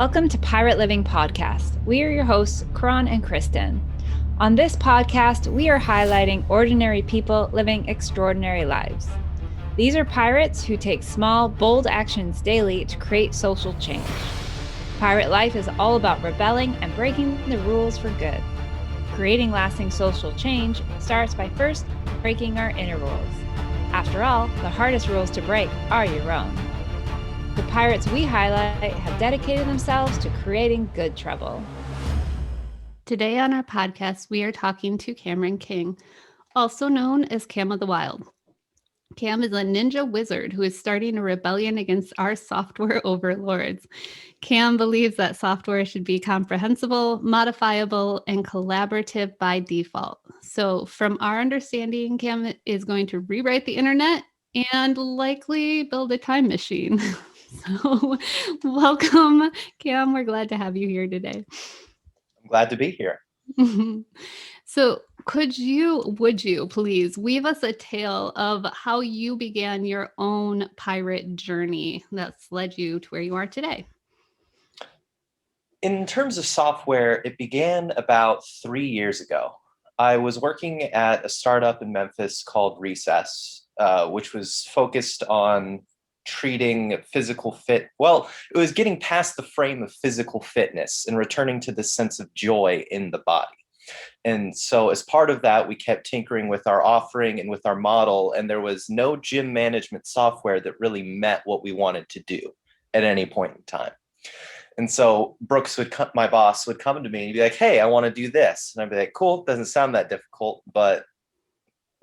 Welcome to Pirate Living Podcast. We are your hosts, Karan and Kristen. On this podcast, we are highlighting ordinary people living extraordinary lives. These are pirates who take small, bold actions daily to create social change. Pirate life is all about rebelling and breaking the rules for good. Creating lasting social change starts by first breaking our inner rules. After all, the hardest rules to break are your own. The pirates we highlight have dedicated themselves to creating good trouble. Today on our podcast, we are talking to Cameron King, also known as Cam of the Wild. Cam is a ninja wizard who is starting a rebellion against our software overlords. Cam believes that software should be comprehensible, modifiable, and collaborative by default. So from our understanding, Cam is going to rewrite the internet and likely build a time machine. So welcome, Cam. We're glad to have you here today. I'm glad to be here. So would you please weave us a tale of how you began your own pirate journey that's led you to where you are today? In terms of software, it began about 3 years ago. I was working at a startup in Memphis called Recess, which was focused on treating physical fit. Well, it was getting past the frame of physical fitness and returning to the sense of joy in the body. And so as part of that, we kept tinkering with our offering and with our model, and there was no gym management software that really met what we wanted to do at any point in time. And so Brooks my boss would come to me and be like, hey, I want to do this. And I'd be like, cool, doesn't sound that difficult, but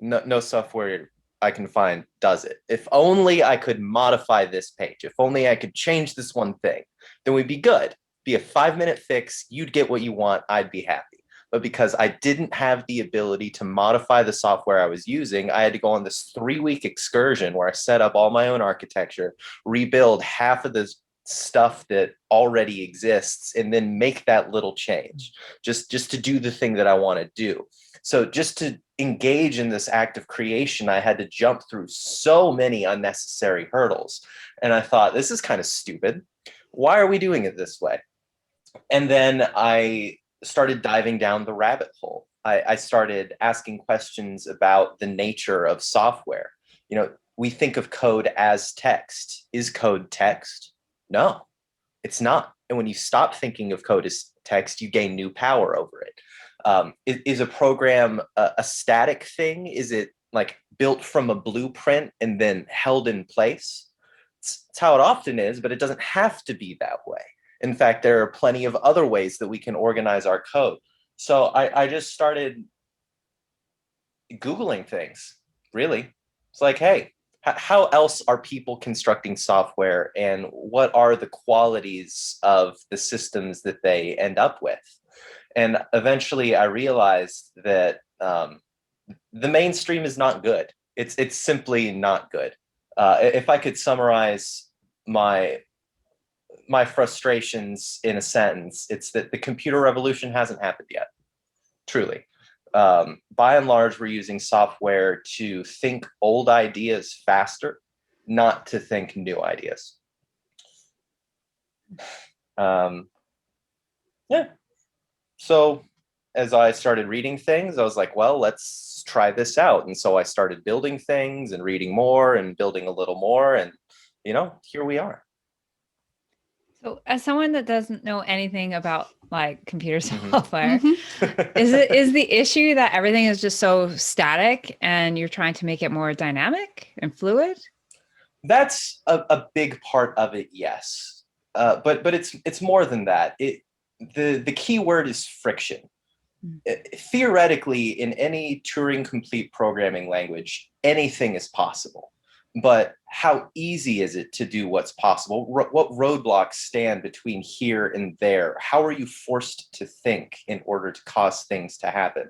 no software I can find does it. If only I could modify this page, if only I could change this one thing, then we'd be good. Be a 5-minute fix, you'd get what you want, I'd be happy. But because I didn't have the ability to modify the software I was using, I had to go on this 3-week excursion where I set up all my own architecture, rebuild half of the stuff that already exists, and then make that little change just to do the thing that I want to do. So just to engage in this act of creation, I had to jump through so many unnecessary hurdles. And I thought, this is kind of stupid. Why are we doing it this way? And then I started diving down the rabbit hole. I started asking questions about the nature of software. You know, we think of code as text. Is code text? No, it's not. And when you stop thinking of code as text, you gain new power over it. Is a program a static thing? Is it like built from a blueprint and then held in place? It's how it often is, but it doesn't have to be that way. In fact, there are plenty of other ways that we can organize our code. So I just started Googling things, really. It's like, hey, how else are people constructing software, and what are the qualities of the systems that they end up with? And eventually I realized that the mainstream is not good. It's simply not good. If I could summarize my frustrations in a sentence, it's that the computer revolution hasn't happened yet, truly. By and large, we're using software to think old ideas faster, not to think new ideas. Yeah. So as I started reading things, I was like, well, let's try this out. And so I started building things and reading more and building a little more. And, here we are. So as someone that doesn't know anything about like computer software, is the issue that everything is just so static and you're trying to make it more dynamic and fluid? That's a big part of it, yes. But it's more than that. The key word is friction. Theoretically, in any Turing complete programming language, anything is possible. But how easy is it to do what's possible? What roadblocks stand between here and there? How are you forced to think in order to cause things to happen?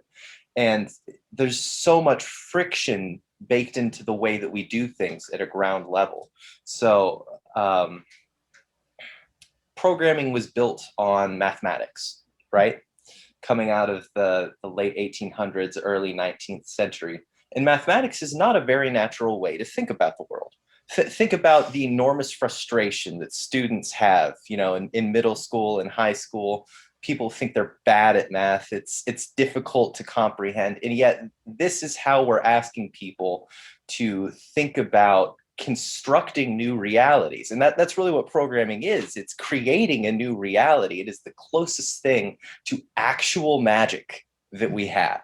And there's so much friction baked into the way that we do things at a ground level. So programming was built on mathematics, right? Coming out of the late 1800s, early 19th century. And mathematics is not a very natural way to think about the world. think about the enormous frustration that students have, in middle school and high school. People think they're bad at math. It's difficult to comprehend. And yet this is how we're asking people to think about constructing new realities. And that's really what programming is. It's creating a new reality. It is the closest thing to actual magic that we have.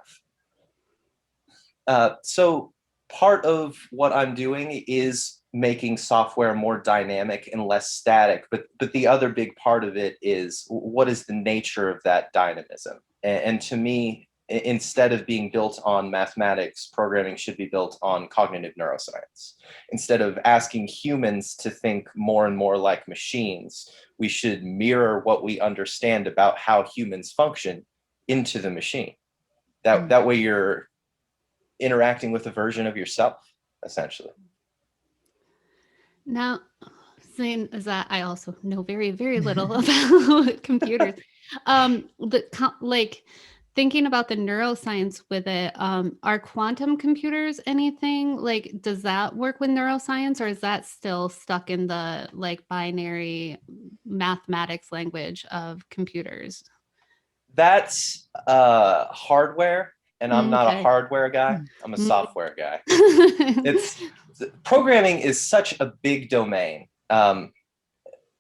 So part of what I'm doing is making software more dynamic and less static. But the other big part of it is, what is the nature of that dynamism? And to me, instead of being built on mathematics, programming should be built on cognitive neuroscience. Instead of asking humans to think more and more like machines, we should mirror what we understand about how humans function into the machine. That way you're interacting with a version of yourself, essentially. Now, seeing as that I also know very, very little about computers, like thinking about the neuroscience with it, are quantum computers anything? Like, does that work with neuroscience, or is that still stuck in the like binary mathematics language of computers? That's hardware, and I'm not a Okay. hardware guy. I'm a software guy. Programming is such a big domain.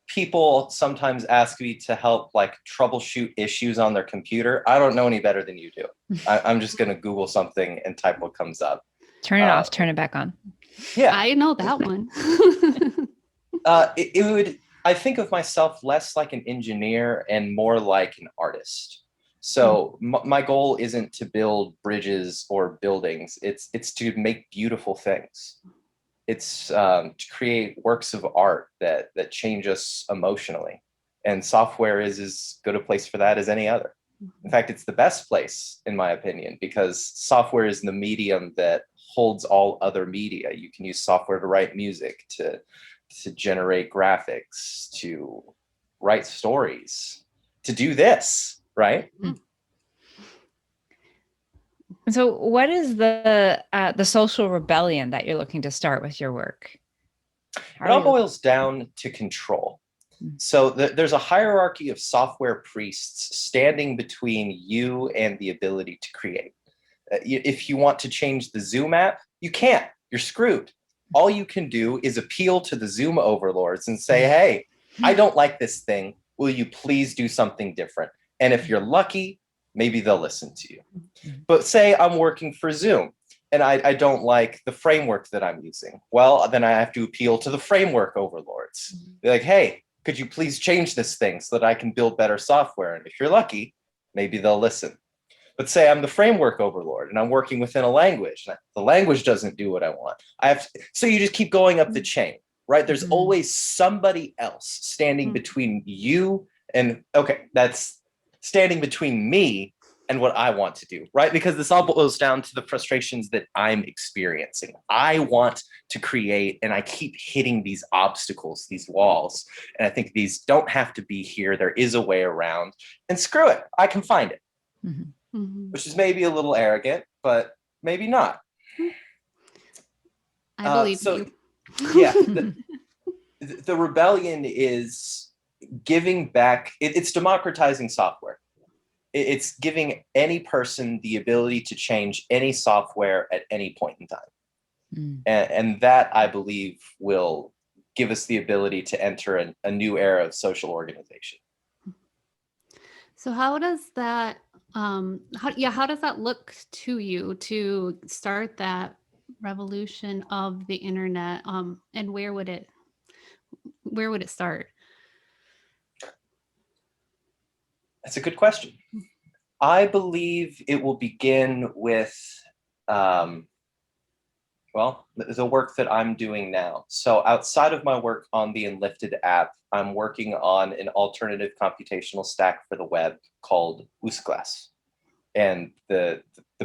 People sometimes ask me to help like troubleshoot issues on their computer. I don't know any better than you do. I'm just going to Google something and type what comes up. Turn it off, turn it back on. Yeah, I know that one. It would. I think of myself less like an engineer and more like an artist. So my goal isn't to build bridges or buildings. It's to make beautiful things. It's to create works of art that change us emotionally. And software is as good a place for that as any other. In fact, it's the best place, in my opinion, because software is the medium that holds all other media. You can use software to write music, to generate graphics, to write stories, to do this, right? So what is the social rebellion that you're looking to start with your work? It all boils down to control. So there's a hierarchy of software priests standing between you and the ability to create. If you want to change the Zoom app, you can't. You're screwed. All you can do is appeal to the Zoom overlords and say, hey, I don't like this thing. Will you please do something different? And if you're lucky, maybe they'll listen to you. But say I'm working for Zoom and I don't like the framework that I'm using. Well, then I have to appeal to the framework overlords. Be like, hey, could you please change this thing so that I can build better software? And if you're lucky, maybe they'll listen. But say I'm the framework overlord and I'm working within a language. And the language doesn't do what I want. So you just keep going up the chain, right? There's always somebody else standing between you and, okay, that's standing between me and what I want to do, right? Because this all boils down to the frustrations that I'm experiencing. I want to create, and I keep hitting these obstacles, these walls. And I think these don't have to be here. There is a way around. And screw it, I can find it. Which is maybe a little arrogant, but maybe not. I believe you. Yeah, the rebellion is giving back. It's democratizing software. It's giving any person the ability to change any software at any point in time. And that, I believe, will give us the ability to enter a new era of social organization. So how does that how does that look to you to start that revolution of the internet, and where would it start? That's a good question. I believe it will begin with the work that I'm doing now. So outside of my work on the Unlifted app, I'm working on an alternative computational stack for the web called Usclass. And the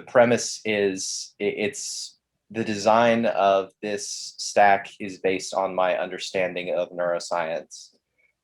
premise is it's the design of this stack is based on my understanding of neuroscience.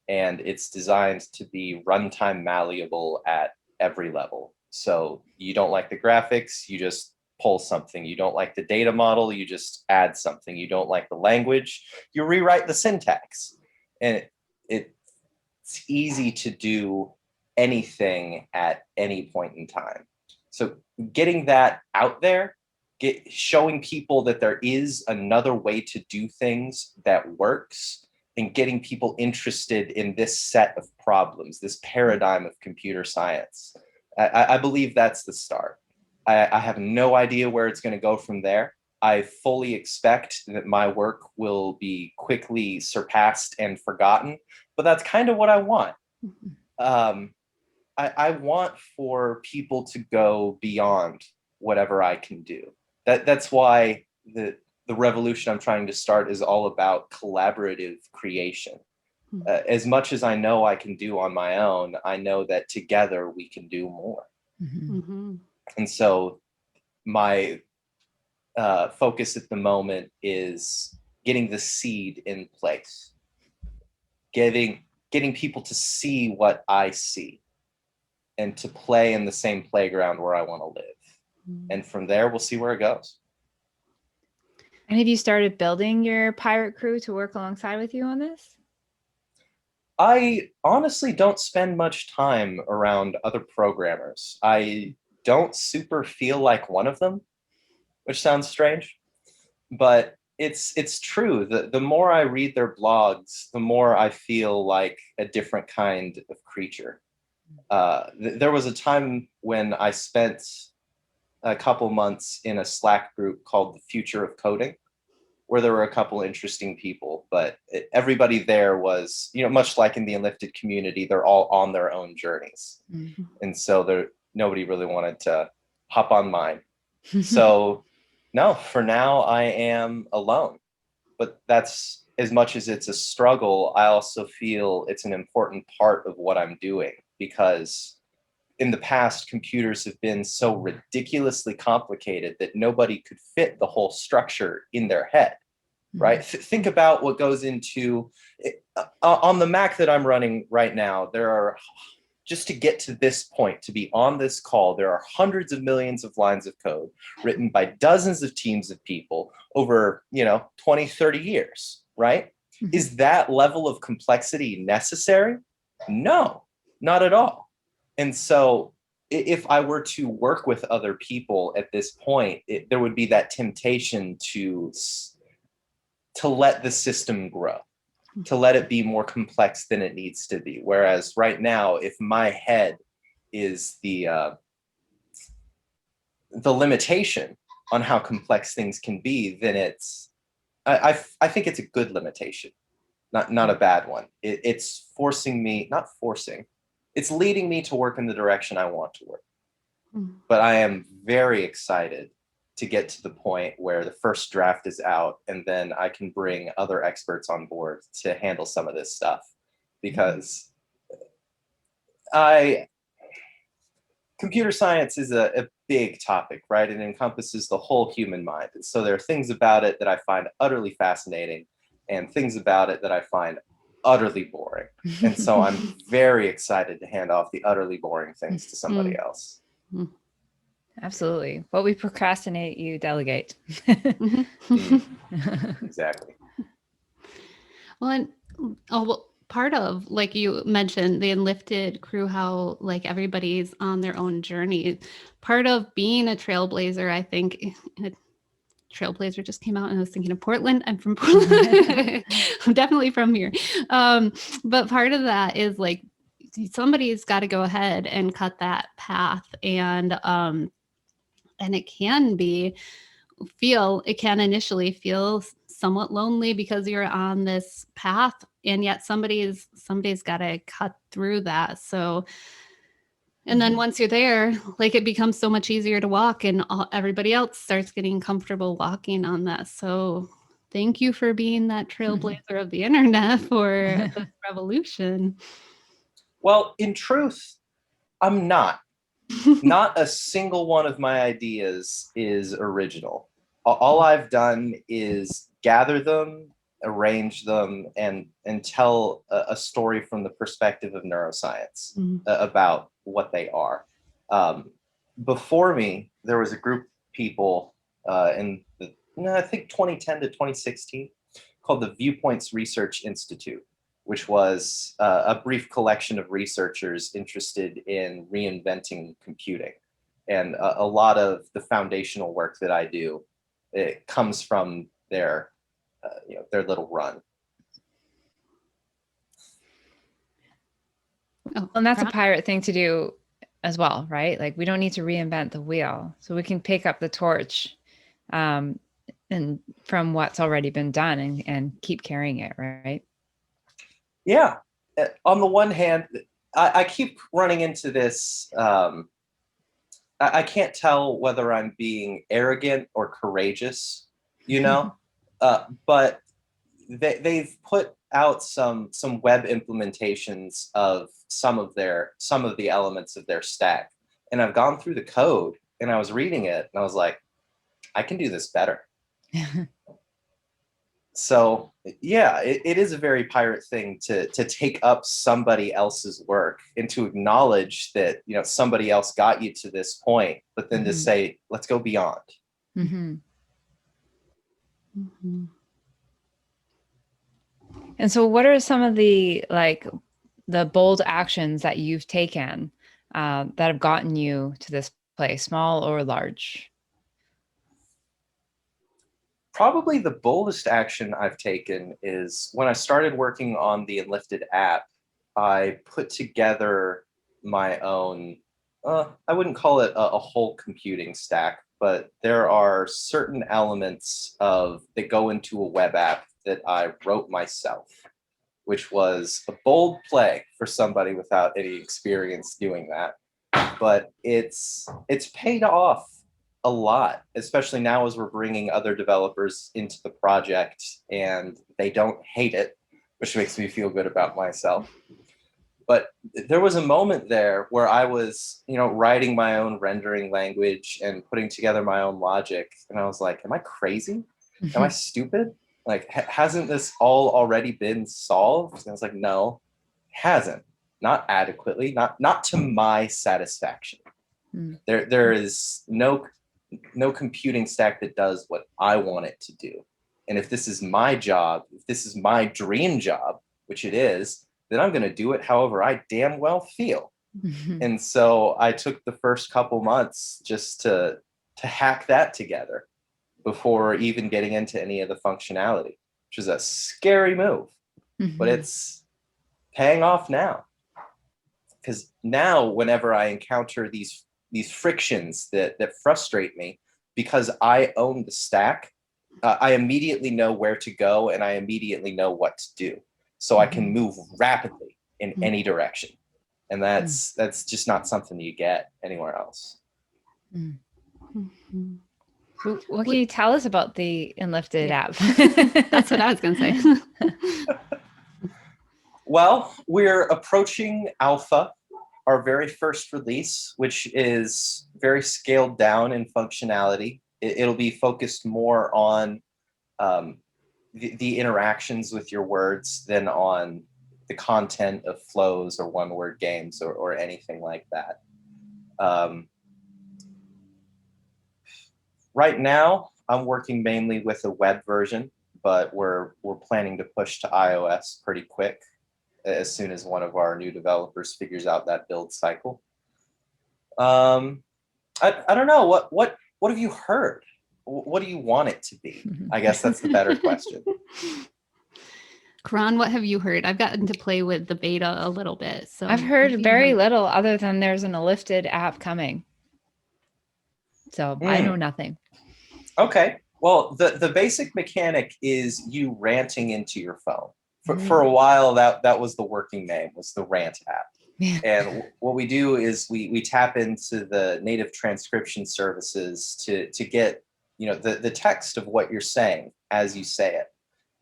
And it's designed to be runtime malleable at every level. So you don't like the graphics, you just pull something. You don't like the data model, you just add something. You don't like the language, you rewrite the syntax. And it's easy to do anything at any point in time. So getting that out there, showing people that there is another way to do things that works, and getting people interested in this set of problems, this paradigm of computer science. I believe that's the start. I have no idea where it's going to go from there. I fully expect that my work will be quickly surpassed and forgotten, but that's kind of what I want. I want for people to go beyond whatever I can do. That's why the revolution I'm trying to start is all about collaborative creation. As much as I know I can do on my own, I know that together we can do more. And so my focus at the moment is getting the seed in place, getting people to see what I see and to play in the same playground where I want to live. And from there, we'll see where it goes. And have you started building your pirate crew to work alongside with you on this? I honestly don't spend much time around other programmers. I don't super feel like one of them, which sounds strange, but it's true. The more I read their blogs, the more I feel like a different kind of creature. There was a time when I spent a couple months in a Slack group called The Future of Coding, where there were a couple interesting people, but everybody there was, much like in the Unlifted community, they're all on their own journeys. And so nobody really wanted to hop on mine. So no, for now I am alone, but that's, as much as it's a struggle, I also feel it's an important part of what I'm doing, because in the past, computers have been so ridiculously complicated that nobody could fit the whole structure in their head, right? Think about what goes into on the Mac that I'm running right now. There are, just to get to this point, to be on this call, there are hundreds of millions of lines of code written by dozens of teams of people over, 20, 30 years, right? Is that level of complexity necessary? No, not at all. And so if I were to work with other people at this point, there would be that temptation to let the system grow, to let it be more complex than it needs to be. Whereas right now, if my head is the limitation on how complex things can be, then I think it's a good limitation, not a bad one. It's forcing me, not forcing, it's leading me to work in the direction I want to work. But I am very excited to get to the point where the first draft is out, and then I can bring other experts on board to handle some of this stuff, because computer science is a big topic, right? It encompasses the whole human mind. And so there are things about it that I find utterly fascinating, and things about it that I find utterly boring. And so I'm very excited to hand off the utterly boring things to somebody else. Absolutely. What we procrastinate, you delegate. Exactly. Well, and part of, like you mentioned, the Unlifted crew, how like everybody's on their own journey. Part of being a trailblazer, I think, Trailblazer just came out and I was thinking of Portland. I'm from Portland. I'm definitely from here. But part of that is like somebody's got to go ahead and cut that path. And it can initially feel somewhat lonely because you're on this path, and yet somebody's got to cut through that. So, and then once you're there, like, it becomes so much easier to walk, and everybody else starts getting comfortable walking on that. So thank you for being that trailblazer of the internet for this revolution. Well, in truth, I'm not. Not a single one of my ideas is original. All I've done is gather them, arrange them, and tell a story from the perspective of neuroscience about what they are. Before me, there was a group of people in the, I think 2010 to 2016, called the Viewpoints Research Institute, which was a brief collection of researchers interested in reinventing computing. And a lot of the foundational work that I do, it comes from their little run. Oh, and that's a pirate thing to do as well, right? Like, we don't need to reinvent the wheel, so we can pick up the torch and from what's already been done and keep carrying it, right? Yeah. On the one hand, I keep running into this. I can't tell whether I'm being arrogant or courageous, but they've put out some web implementations of some of the elements of their stack, and I've gone through the code and I was reading it and I was like, I can do this better. So yeah, it is a very pirate thing to take up somebody else's work and to acknowledge that somebody else got you to this point, but then to say, let's go beyond. And so what are some of the bold actions that you've taken that have gotten you to this place, small or large? Probably the boldest action I've taken is when I started working on the Unlifted app, I put together my own, I wouldn't call it a whole computing stack, but there are certain elements that go into a web app that I wrote myself, which was a bold play for somebody without any experience doing that. But it's paid off a lot, especially now as we're bringing other developers into the project and they don't hate it, which makes me feel good about myself. But there was a moment there where I was, writing my own rendering language and putting together my own logic. And I was like, am I crazy? Am I stupid? Like, hasn't this all already been solved? And I was like, no, it hasn't. Not adequately, not to my satisfaction. There is no computing stack that does what I want it to do. And if this is my job, if this is my dream job, which it is, then I'm going to do it however I damn well feel. And so I took the first couple months just to hack that together before even getting into any of the functionality, which is a scary move, but it's paying off now. Because now whenever I encounter these frictions that frustrate me, because I own the stack, I immediately know where to go and I immediately know what to do. So I can move rapidly in any direction. And that's just not something you get anywhere else. So what can you tell us about the Unlifted app? That's what I was going to say. Well, we're approaching alpha, our very first release, which is very scaled down in functionality. It'll be focused more on the interactions with your words than on the content of flows or one-word games or anything like that. Right now, I'm working mainly with a web version, but we're planning to push to iOS pretty quick as soon as one of our new developers figures out that build cycle. I don't know, what have you heard? What do you want it to be? I guess that's the better question. Karan, what have you heard? I've gotten to play with the beta a little bit. So I've heard very little other than there's an Unlifted app coming. So I know nothing. Okay. Well, the basic mechanic is you ranting into your phone. For a while, that was the working name, was the Rant app. Yeah. And what we do is we tap into the native transcription services to get the text of what you're saying as you say it,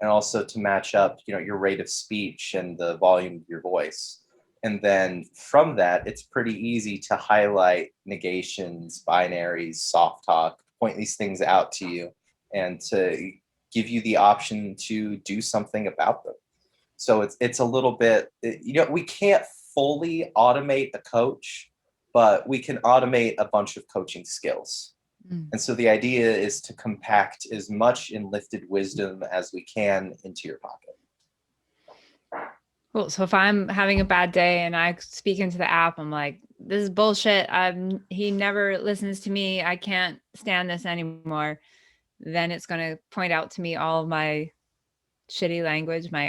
and also to match up your rate of speech and the volume of your voice. And then from that, it's pretty easy to highlight negations, binaries, soft talk, point these things out to you, and to give you the option to do something about them. So it's a little bit, we can't fully automate a coach, but we can automate a bunch of coaching skills. Mm. And so the idea is to compact as much Unlifted wisdom as we can into your pocket. Cool. So if I'm having a bad day and I speak into the app, I'm like, this is bullshit. He never listens to me. I can't stand this anymore. Then it's going to point out to me all of my shitty language, my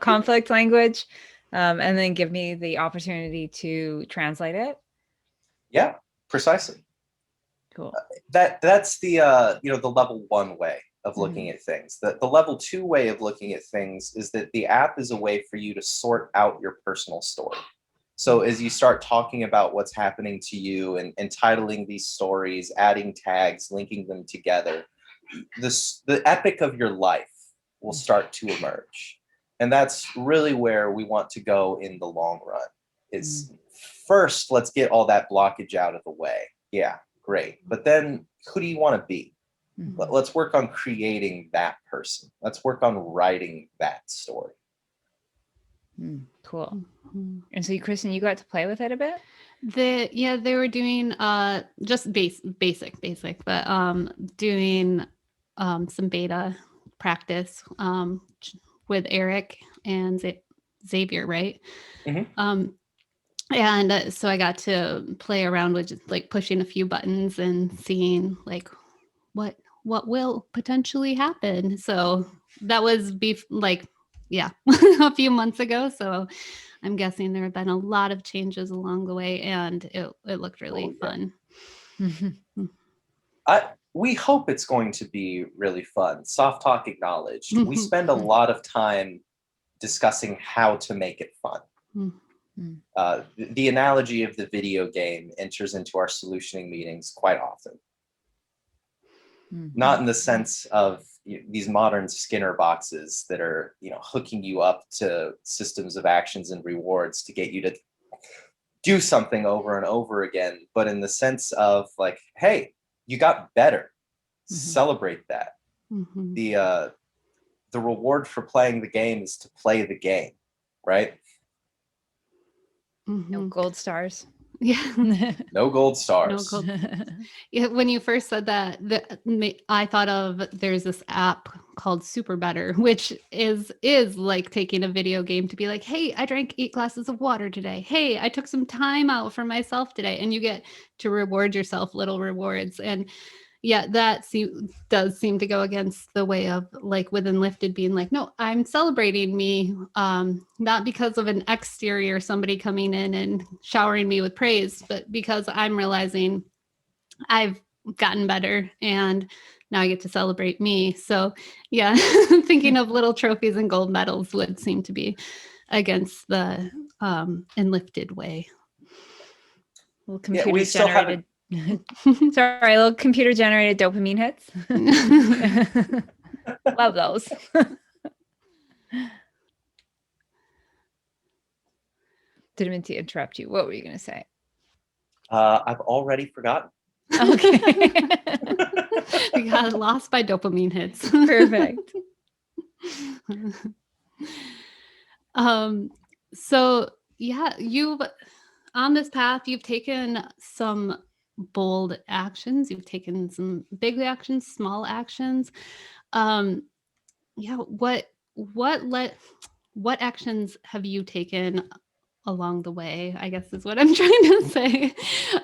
conflict language, and then give me the opportunity to translate it. Yeah, precisely. Cool. That's the the level 1 way of looking at things. The level 2 way of looking at things is that the app is a way for you to sort out your personal story. So as you start talking about what's happening to you and titling these stories, adding tags, linking them together, the epic of your life will start to emerge. And that's really where we want to go in the long run. Is first, let's get all that blockage out of the way. Yeah, great. But then who do you want to be? Let's work on creating that person. Let's work on writing that story. Cool. And so, Kristen, you got to play with it a bit? They were doing just basic, but doing some beta practice with Eric and Xavier, right? And so I got to play around with just like pushing a few buttons and seeing like what will potentially happen. So that was a few months ago. So I'm guessing there have been a lot of changes along the way, and it looked really fun. We hope it's going to be really fun. Soft Talk acknowledged. We spend a lot of time discussing how to make it fun. The analogy of the video game enters into our solutioning meetings quite often. Not in the sense of these modern Skinner boxes that are, hooking you up to systems of actions and rewards to get you to do something over and over again, but in the sense of like, hey, you got better. Celebrate that. The reward for playing the game is to play the game, right? No gold stars. Yeah. No gold stars. No gold. Yeah, when you first said that, I thought of there's this app called Super Better, which is like taking a video game to be like, hey, I drank 8 glasses of water today. Hey, I took some time out for myself today. And you get to reward yourself little rewards. And yeah, that does seem to go against the way of like with Unlifted being like, no, I'm celebrating me, not because of an exterior, somebody coming in and showering me with praise, but because I'm realizing I've gotten better and now I get to celebrate me. So yeah, thinking of little trophies and gold medals would seem to be against the Unlifted way. Little computer generated. Sorry, little computer generated dopamine hits. Love those. Didn't mean to interrupt you. What were you going to say? I've already forgotten. Okay. We got lost by dopamine hits. Perfect. So yeah, you've on this path, you've taken some bold actions. You've taken some big actions, small actions. What actions have you taken along the way, I guess is what I'm trying to say.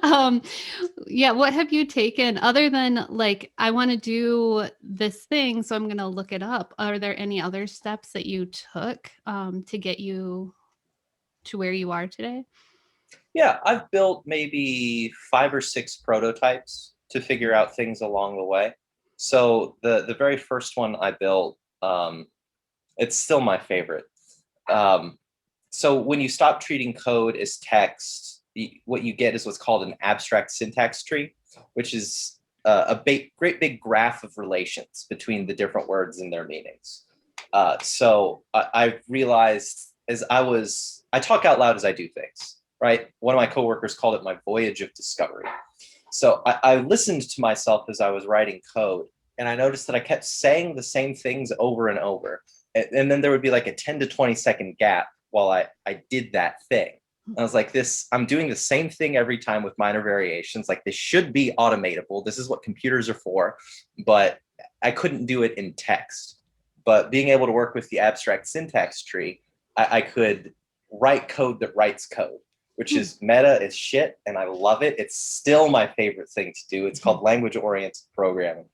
What have you taken other than like, I want to do this thing, so I'm going to look it up. Are there any other steps that you took to get you to where you are today? Yeah, I've built maybe 5 or 6 prototypes to figure out things along the way. So the very first one I built, it's still my favorite. So when you stop treating code as text, what you get is what's called an abstract syntax tree, which is a great big graph of relations between the different words and their meanings. So I realized I talk out loud as I do things, right? One of my coworkers called it my voyage of discovery. So I listened to myself as I was writing code, and I noticed that I kept saying the same things over and over. And then there would be like a 10 to 20 second gap while I did that thing. I was like, I'm doing the same thing every time with minor variations. Like, this should be automatable. This is what computers are for, but I couldn't do it in text. But being able to work with the abstract syntax tree, I could write code that writes code, which is meta as shit, and I love it. It's still my favorite thing to do. It's called language-oriented programming.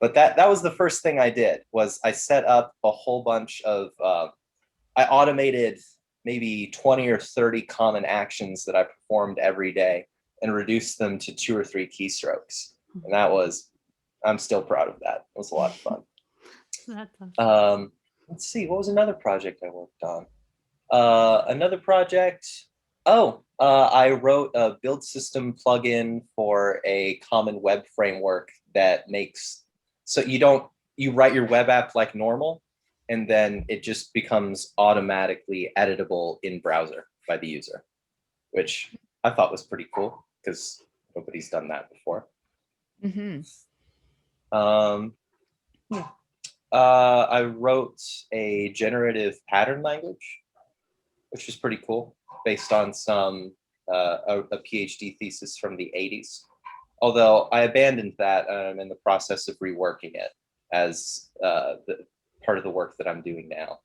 But that was the first thing I did, was I set up a whole bunch of, I automated maybe 20 or 30 common actions that I performed every day and reduced them to 2 or 3 keystrokes. And I'm still proud of that. It was a lot of fun. That's awesome. Let's see, what was another project I worked on? Another project, I wrote a build system plugin for a common web framework that makes, so you write your web app like normal, and then it just becomes automatically editable in browser by the user, which I thought was pretty cool because nobody's done that before. I wrote a generative pattern language, which was pretty cool, based on a PhD thesis from the 80s. Although I abandoned that, and I'm in the process of reworking it as the part of the work that I'm doing now.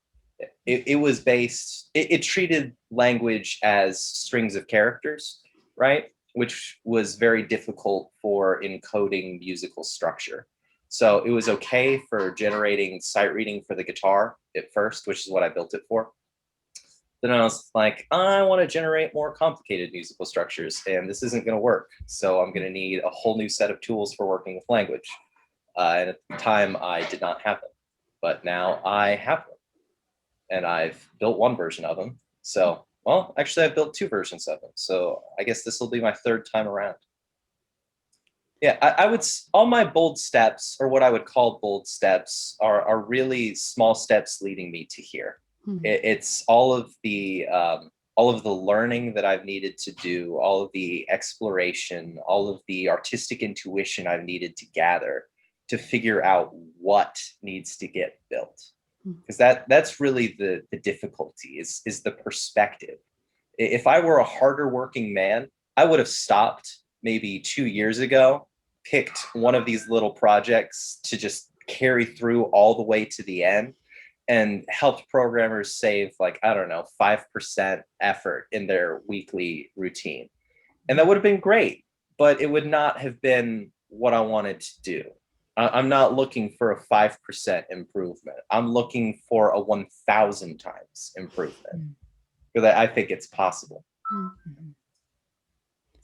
It treated language as strings of characters, right? Which was very difficult for encoding musical structure. So it was okay for generating sight reading for the guitar at first, which is what I built it for. Then I was like, I want to generate more complicated musical structures, and this isn't going to work. So I'm going to need a whole new set of tools for working with language. And at the time, I did not have them, but now I have them, and I've built one version of them. So, well, actually, I've built 2 versions of them. So I guess this will be my 3rd time around. Yeah, I would, all my bold steps, or what I would call bold steps, are really small steps leading me to here. It's all of the learning that I've needed to do, all of the exploration, all of the artistic intuition I've needed to gather to figure out what needs to get built. Because that's really the difficulty is the perspective. If I were a harder working man, I would have stopped maybe 2 years ago, picked one of these little projects to just carry through all the way to the end, and helped programmers save, like, I don't know, 5% effort in their weekly routine. And that would have been great, but it would not have been what I wanted to do. I'm not looking for a 5% improvement. I'm looking for a 1,000 times improvement, because I think it's possible.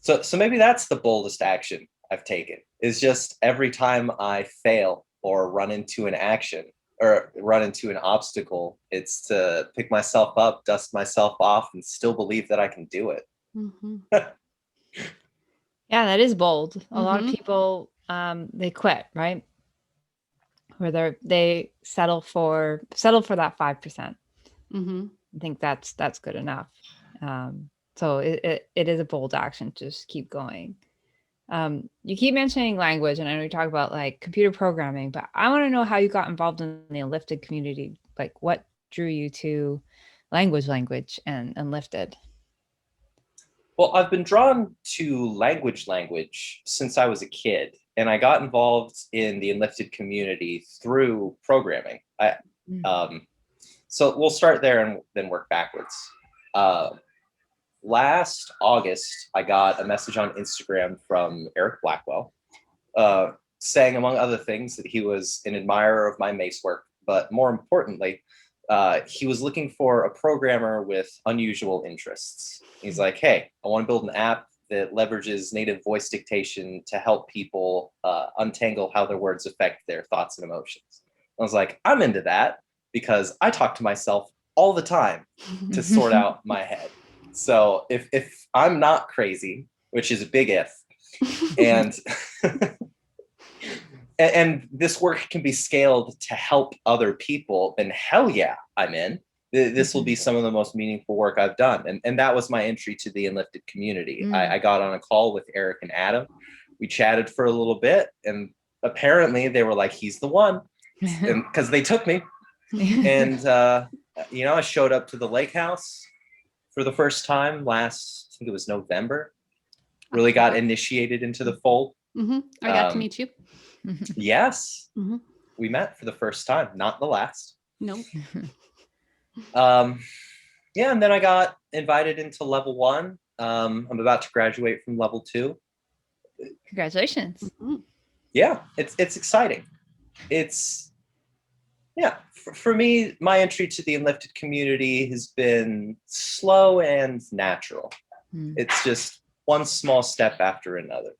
So maybe that's the boldest action I've taken, is just every time I fail or run into an action or run into an obstacle, it's to pick myself up, dust myself off, and still believe that I can do it. Yeah, that is bold. A lot of people, they quit, right? Or they settle for that 5%. I think that's good enough. So it is a bold action to just keep going. You keep mentioning language, and I know you talk about like computer programming, but I want to know how you got involved in the Unlifted community. Like, what drew you to language and Unlifted? Well, I've been drawn to language since I was a kid, and I got involved in the Unlifted community through programming. So we'll start there and then work backwards. Last August, I got a message on Instagram from Eric Blackwell, saying, among other things, that he was an admirer of my Mace work, but more importantly, he was looking for a programmer with unusual interests. He's like, hey, I want to build an app that leverages native voice dictation to help people untangle how their words affect their thoughts and emotions. I was like, I'm into that, because I talk to myself all the time to sort out my head. So if I'm not crazy, which is a big if, and and this work can be scaled to help other people, then hell yeah, I'm in. This will be some of the most meaningful work I've done. And that was my entry to the Unlifted community. I got on a call with Eric and Adam. We chatted for a little bit, and apparently they were like, he's the one, because they took me. And I showed up to the lake house, for the first time last, I think it was November. Really got initiated into the fold. I got to meet you. Yes. We met for the first time, not the last. No. Yeah, and then I got invited into level 1. I'm about to graduate from level 2. Congratulations. Yeah, it's exciting. It's, yeah, for me, my entry to the Unlifted community has been slow and natural. It's just one small step after another.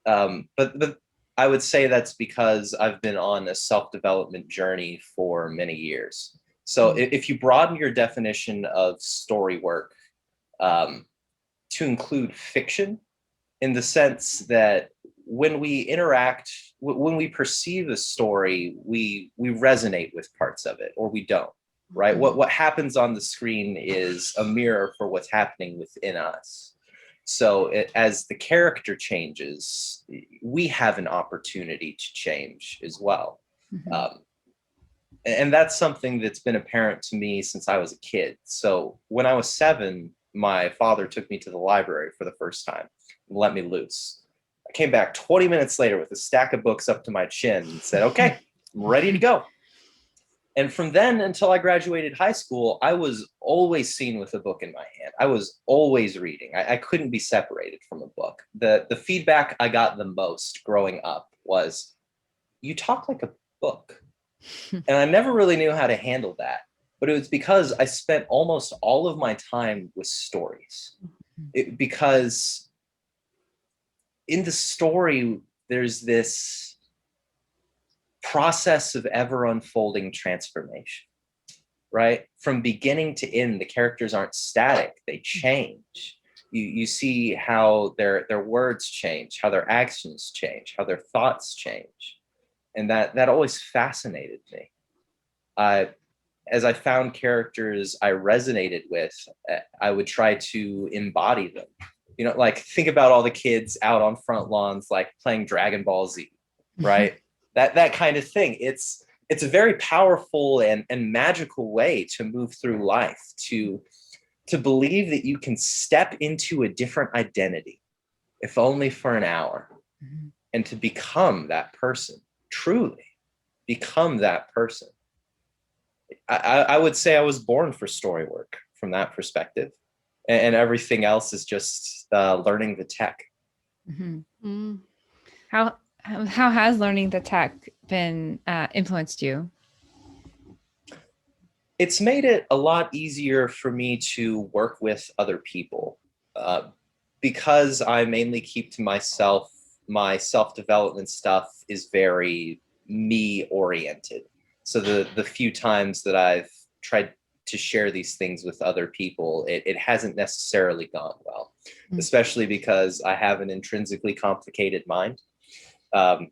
But I would say that's because I've been on a self-development journey for many years. So if you broaden your definition of story work to include fiction, in the sense that when we interact, when we perceive a story, we resonate with parts of it, or we don't, right? What happens on the screen is a mirror for what's happening within us. So as the character changes, we have an opportunity to change as well. And that's something that's been apparent to me since I was a kid. So when I was 7, my father took me to the library for the first time and let me loose. I came back 20 minutes later with a stack of books up to my chin and said, okay, I'm ready to go. And from then until I graduated high school, I was always seen with a book in my hand. I was always reading. I couldn't be separated from a book. The feedback I got the most growing up was, you talk like a book. And I never really knew how to handle that. But it was because I spent almost all of my time with stories. Because in the story, there's this process of ever unfolding transformation, right? From beginning to end, the characters aren't static, they change. You see how their words change, how their actions change, how their thoughts change. And that always fascinated me. As I found characters I resonated with, I would try to embody them. You know, like think about all the kids out on front lawns, like playing Dragon Ball Z, right? That kind of thing. It's a very powerful and magical way to move through life, to believe that you can step into a different identity, if only for an hour, and to become that person, truly become that person. I would say I was born for story work from that perspective, and everything else is just learning the tech. How has learning the tech been influenced you? It's made it a lot easier for me to work with other people. Because I mainly keep to myself, my self-development stuff is very me-oriented. So the few times that I've tried to share these things with other people, it hasn't necessarily gone well, especially because I have an intrinsically complicated mind. I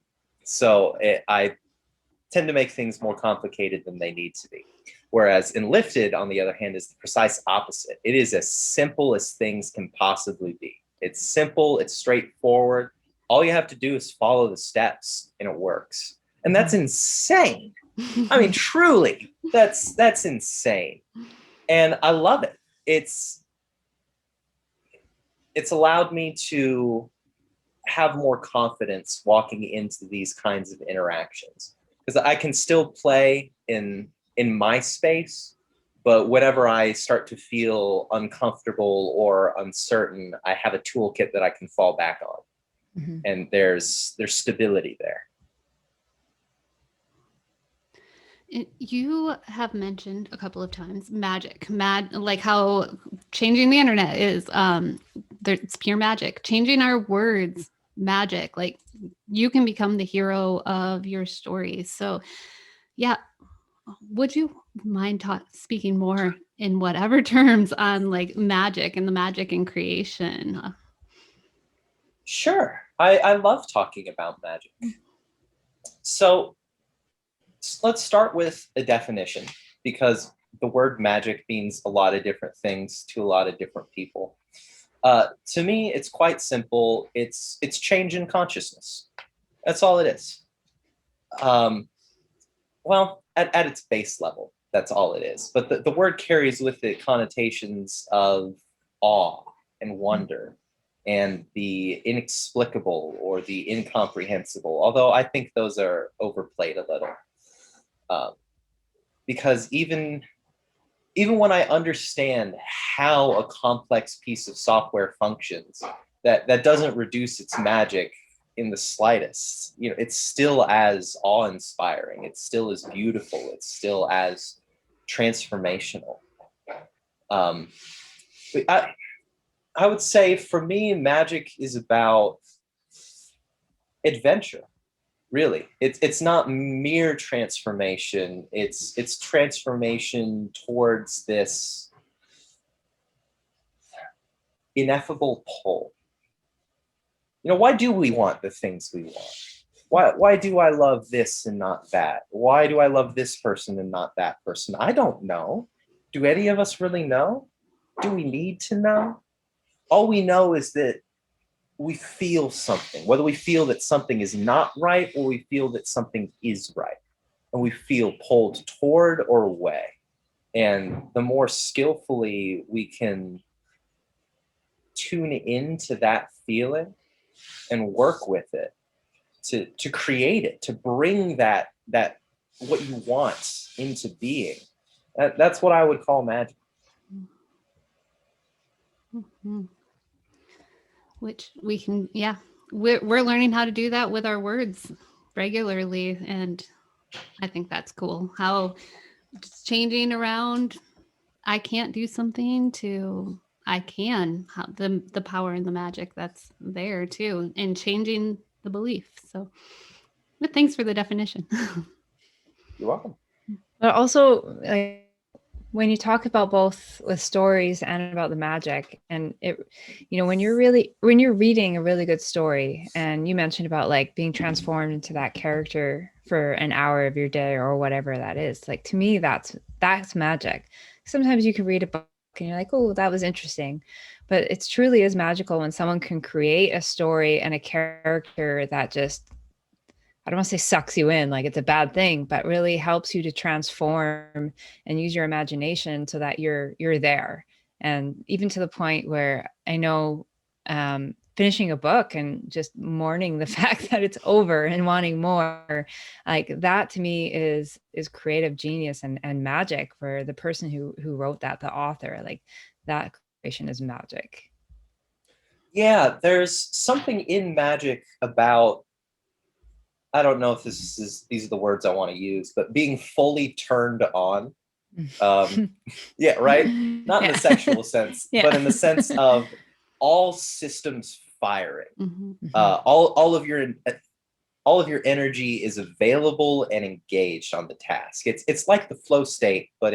tend to make things more complicated than they need to be. Whereas Unlifted, on the other hand, is the precise opposite. It is as simple as things can possibly be. It's simple, it's straightforward. All you have to do is follow the steps and it works. And that's insane. I mean, truly, that's insane. And I love it. It's allowed me to have more confidence walking into these kinds of interactions, because I can still play in my space, but whenever I start to feel uncomfortable or uncertain, I have a toolkit that I can fall back on. And there's stability there. You have mentioned a couple of times magic, like how changing the internet is, it's pure magic. Changing our words, magic. Like you can become the hero of your story. So, yeah, would you mind speaking more in whatever terms on like magic and the magic in creation? Sure, I love talking about magic. So let's start with a definition, because the word magic means a lot of different things to a lot of different people. To me, it's quite simple. It's change in consciousness. That's all it is. Well, at its base level, That's all it is. But the word carries with it connotations of awe and wonder and the inexplicable or the incomprehensible, although I think those are overplayed a little. Because even when I understand how a complex piece of software functions, that doesn't reduce its magic in the slightest. It's still as awe-inspiring. It's still as beautiful. It's still as transformational. But I would say for me, magic is about adventure. Really, it's not mere transformation. It's transformation towards this ineffable pull. Why do we want the things we want? Why do I love this and not that? Why do I love this person and not that person? I don't know. Do any of us really know? Do we need to know? All we know is that we feel something, whether we feel that something is not right or we feel that something is right, and we feel pulled toward or away. And the more skillfully we can tune into that feeling and work with it to create it, to bring that what you want into being, that's what I would call magic. Mm-hmm. Which we can, we're learning how to do that with our words regularly. And I think that's cool. How just changing around, I can't do something to I can, how the power and the magic that's there too, and changing the belief. So, but thanks for the definition. You're welcome. But also, like, when you talk about both with stories and about the magic, and it, when you're reading a really good story, and you mentioned about like being transformed into that character for an hour of your day or whatever that is, like, to me, that's magic. Sometimes you can read a book and you're like, oh, that was interesting. But it truly is magical when someone can create a story and a character that just, I don't want to say sucks you in, like it's a bad thing, but really helps you to transform and use your imagination so that you're there. And even to the point where I know finishing a book and just mourning the fact that it's over and wanting more, like that to me is creative genius and magic for the person who wrote that, the author. Like that creation is magic. Yeah, there's something in magic about, I don't know if these are the words I want to use, but being fully turned on. Yeah, right? Not in the sexual sense, but in the sense of all systems firing. Mm-hmm. All of your energy is available and engaged on the task. It's like the flow state, but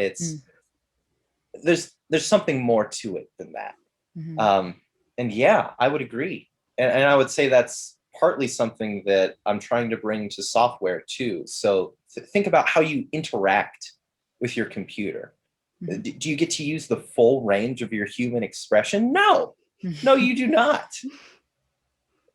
there's something more to it than that. Mm-hmm. And yeah, I would agree. And I would say that's partly something that I'm trying to bring to software too. So think about how you interact with your computer. Mm-hmm. Do you get to use the full range of your human expression? No, you do not.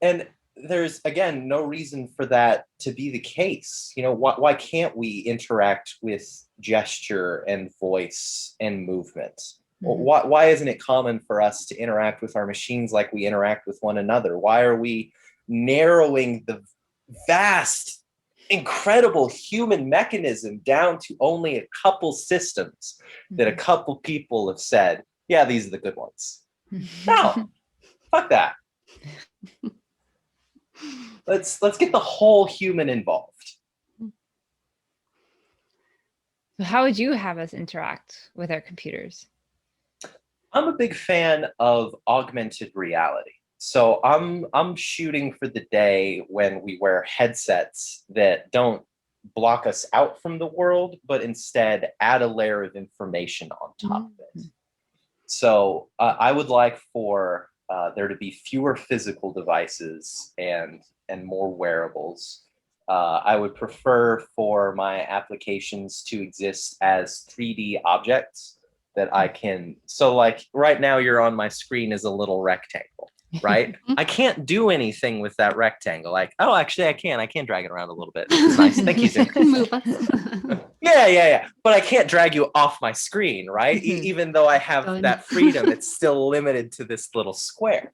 And there's, again, no reason for that to be the case. Why can't we interact with gesture and voice and movement? Mm-hmm. Why isn't it common for us to interact with our machines like we interact with one another? Why are we narrowing the vast, incredible human mechanism down to only a couple systems that a couple people have said, yeah, these are the good ones? No, fuck that. Let's get the whole human involved. So how would you have us interact with our computers? I'm a big fan of augmented reality. So I'm shooting for the day when we wear headsets that don't block us out from the world, but instead add a layer of information on top of it. So I would like for there to be fewer physical devices and more wearables. I would prefer for my applications to exist as 3D objects that I can, so like right now you're on my screen is a little rectangle. right? I can't do anything with that rectangle. Like, oh, actually, I can. I can drag it around a little bit. It's nice. Thank you, Zink. Move us. Yeah. But I can't drag you off my screen, right? Even though I have Done. that freedom, it's still limited to this little square.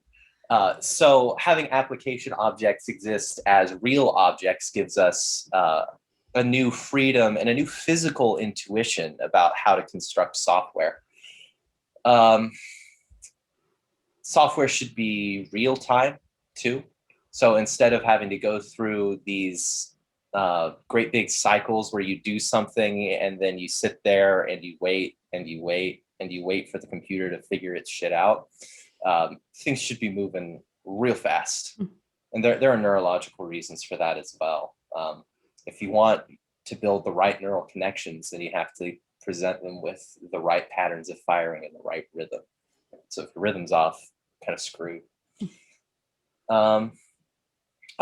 So having application objects exist as real objects gives us a new freedom and a new physical intuition about how to construct software. Software should be real time too. So instead of having to go through these great big cycles where you do something and then you sit there and you wait and you wait and you wait for the computer to figure its shit out, things should be moving real fast. And there are neurological reasons for that as well. If you want to build the right neural connections, then you have to present them with the right patterns of firing and the right rhythm. So if the rhythm's off, kind of screwed. I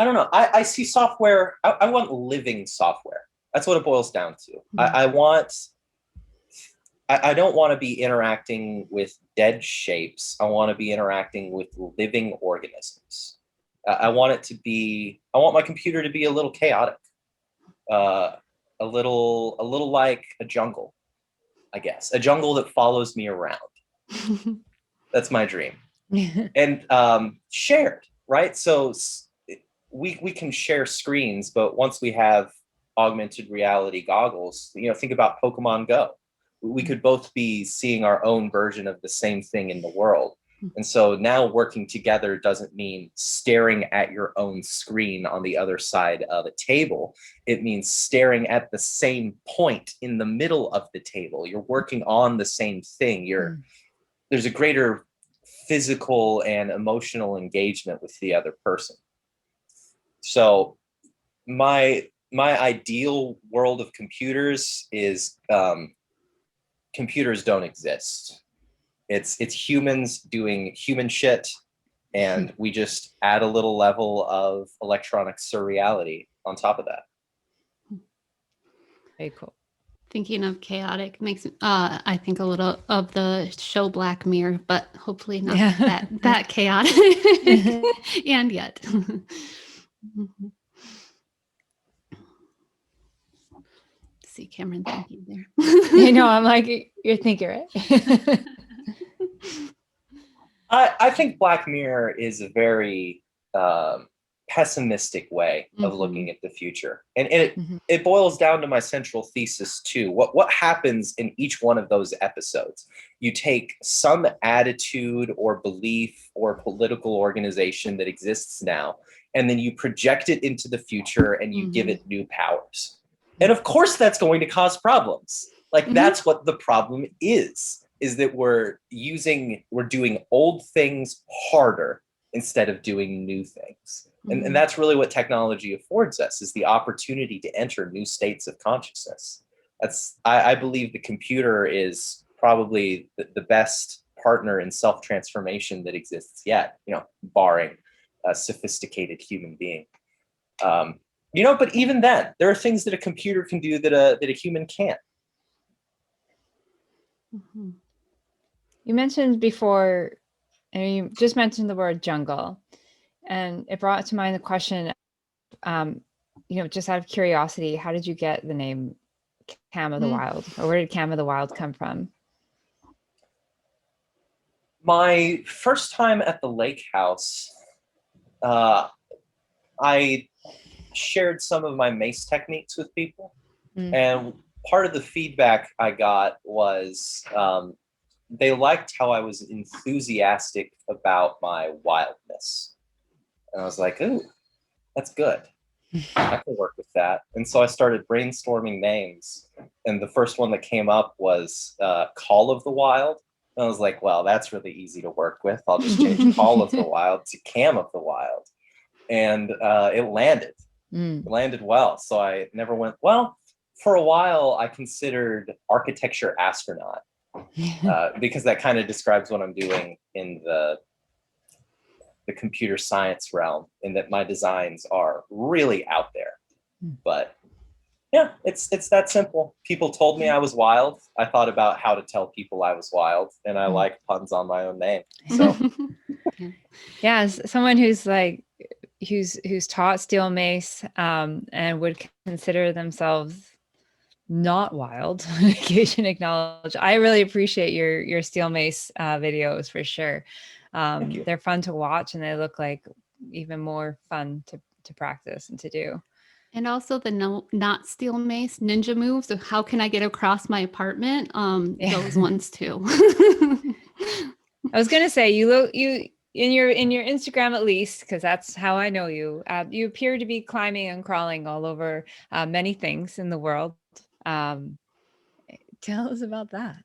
don't know. I see software. I want living software. That's what it boils down to. I don't want to be interacting with dead shapes. I want to be interacting with living organisms. I want my computer to be a little chaotic, a little like a jungle, I guess, a jungle that follows me around. That's my dream. And shared, right? So we can share screens, but once we have augmented reality goggles, think about Pokemon Go. We could both be seeing our own version of the same thing in the world. And so now working together doesn't mean staring at your own screen on the other side of a table. It means staring at the same point in the middle of the table. You're working on the same thing. There's a greater physical and emotional engagement with the other person. So my ideal world of computers is computers don't exist. It's humans doing human shit, and we just add a little level of electronic surreality on top of that. Very cool. Thinking of chaotic makes I think a little of the show Black Mirror, but hopefully not that chaotic. And yet. See Cameron thinking there. I'm like, you're thinking, right? I think Black Mirror is a very pessimistic way of looking at the future. And it boils down to my central thesis too. What happens in each one of those episodes? You take some attitude or belief or political organization that exists now, and then you project it into the future and you give it new powers. And of course that's going to cause problems. Like that's what the problem is that we're doing old things harder instead of doing new things. And that's really what technology affords us, is the opportunity to enter new states of consciousness. I believe the computer is probably the best partner in self-transformation that exists yet, barring a sophisticated human being. But even then, there are things that a computer can do that a human can't. You mentioned before, and you just mentioned the word jungle, and it brought to mind the question, just out of curiosity, how did you get the name Cam of the Wild, or where did Cam of the Wild come from? My first time at the lake house, I shared some of my mace techniques with people. And part of the feedback I got was they liked how I was enthusiastic about my wildness. And I was like, ooh, that's good. I can work with that. And so I started brainstorming names. And the first one that came up was Call of the Wild. And I was like, well, that's really easy to work with. I'll just change Call of the Wild to Cam of the Wild. And it landed. It landed well. So I never went, well, for a while, I considered architecture astronaut because that kind of describes what I'm doing in the computer science realm, in that my designs are really out there. But Yeah, it's that simple. People told me I was wild. I thought about how to tell people I was wild, and I like puns on my own name. So yeah, as someone who's like who's taught steel mace and would consider themselves not wild on occasion acknowledge. I really appreciate your steel mace videos for sure. thank you. They're fun to watch and they look like even more fun to practice and to do. And also the not steel mace ninja moves. So how can I get across my apartment? Yeah. Those ones too. I was gonna say you in your Instagram at least, because that's how I know you. You appear to be climbing and crawling all over many things in the world. Um, tell us about that.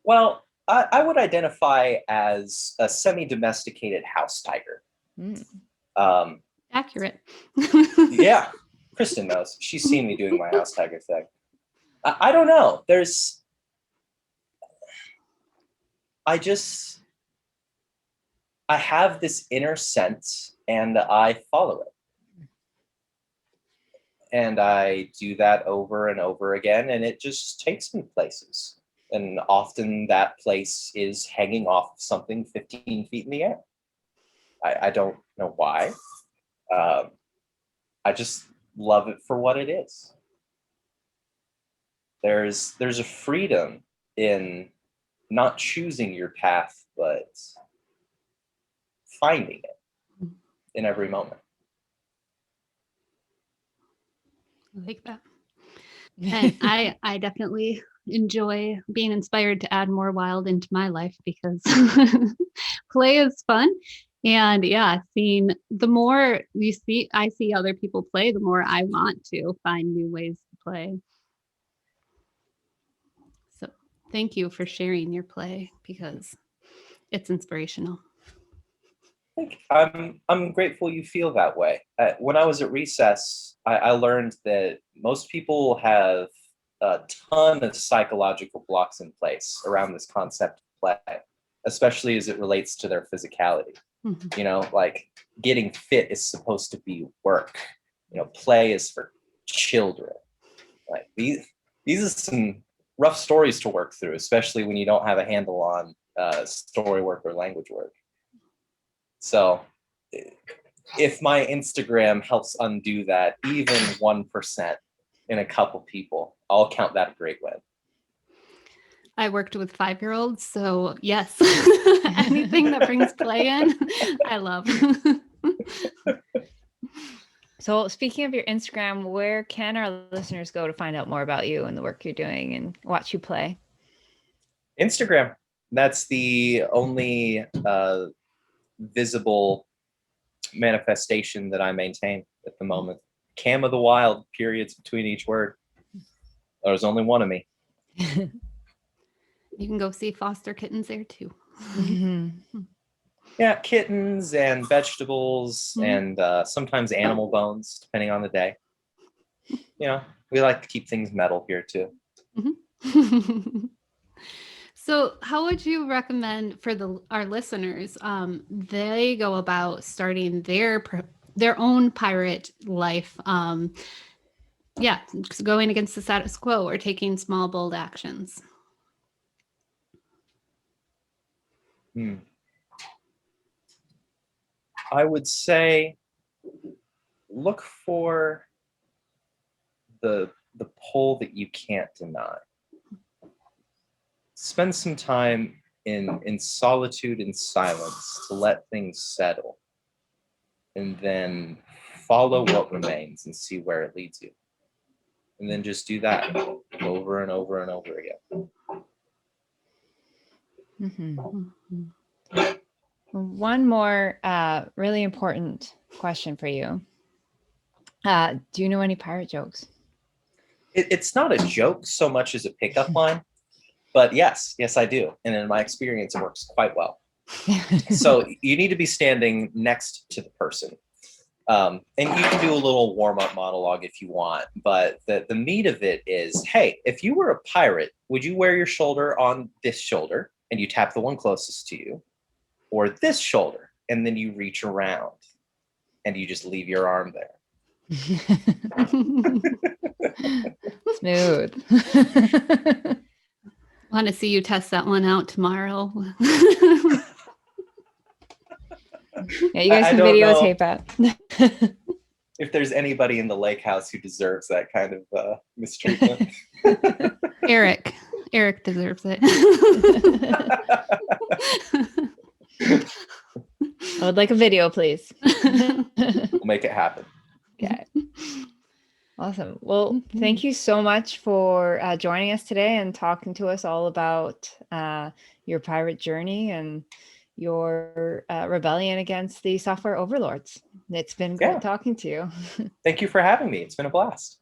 Well, I would identify as a semi-domesticated house tiger. Mm. Accurate. Yeah, Kristen knows. She's seen me doing my house tiger thing. I don't know. I have this inner sense and I follow it. And I do that over and over again, and it just takes me places. And often that place is hanging off something 15 feet in the air. I don't know why. I just love it for what it is. There's a freedom in not choosing your path, but finding it in every moment. I like that. And I definitely enjoy being inspired to add more wild into my life because play is fun. And yeah, seeing the more I see other people play, the more I want to find new ways to play. So thank you for sharing your play because it's inspirational. I'm grateful you feel that way. When I was at recess, I learned that most people have a ton of psychological blocks in place around this concept of play, especially as it relates to their physicality. Mhm. You know, like getting fit is supposed to be work. You know, play is for children. Like these are some rough stories to work through, especially when you don't have a handle on story work or language work. So if my Instagram helps undo that, even 1% in a couple people, I'll count that a great win. I worked with 5-year-olds, so yes, anything that brings play in, I love. So speaking of your Instagram, where can our listeners go to find out more about you and the work you're doing and watch you play? Instagram. That's the only visible manifestation that I maintain at the moment. Cam of the wild, periods between each word. There's only one of me. You can go see foster kittens there too. Mm-hmm. Yeah, kittens and vegetables Mhm. and sometimes animal bones, depending on the day. You know, we like to keep things metal here too. Mhm. So, how would you recommend for our listeners? They go about starting their own pirate life. Yeah, going against the status quo or taking small, bold actions. Hmm. I would say look for the pull that you can't deny. Spend some time in solitude and silence to let things settle, and then follow what remains and see where it leads you. And then just do that over and over and over again. Mm-hmm. Mhm. One more really important question for you. Do you know any pirate jokes? It's not a joke so much as a pickup line, but yes, I do. And in my experience, it works quite well. So you need to be standing next to the person. And you can do a little warm-up monologue if you want, but the meat of it is, hey, if you were a pirate, would you wear your shoulder on this shoulder and you tap the one closest to you, or this shoulder and then you reach around and you just leave your arm there? Smooth. Want to see you test that one out tomorrow. Yeah, you guys I can don't know videotape it. if there's anybody in the lake house who deserves that kind of mistreatment. Eric deserves it. I would like a video, please. We'll make it happen. Okay. Awesome. Well, thank you so much for joining us today and talking to us all about your pirate journey and your rebellion against the software overlords. It's been great talking to you. Thank you for having me. It's been a blast.